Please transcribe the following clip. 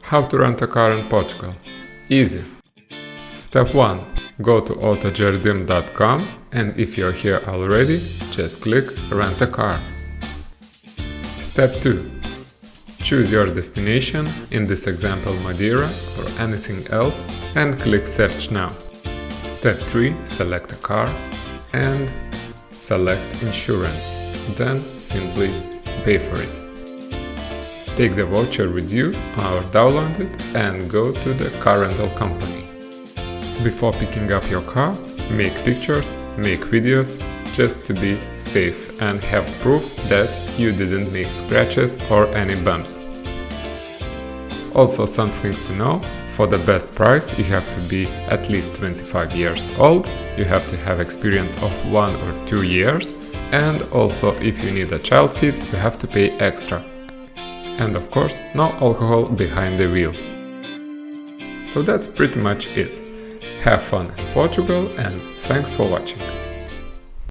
How to rent a car in Portugal? Easy. Step 1. Go to autojardim.com and if you're here already, just click Rent a car. Step 2. Choose your destination, in this example Madeira or anything else, and click Search Now. Step 3. Select a car and select insurance, then simply pay for it. Take the voucher with you or download it and go to the car rental company. Before picking up your car, make pictures, make videos, just to be safe and have proof that you didn't make scratches or any bumps. Also, some things to know: for the best price you have to be at least 25 years old, you have to have experience of 1 or 2 years, and also if you need a child seat you have to pay extra. And of course, no alcohol behind the wheel. So that's pretty much it. Have fun in Portugal and thanks for watching.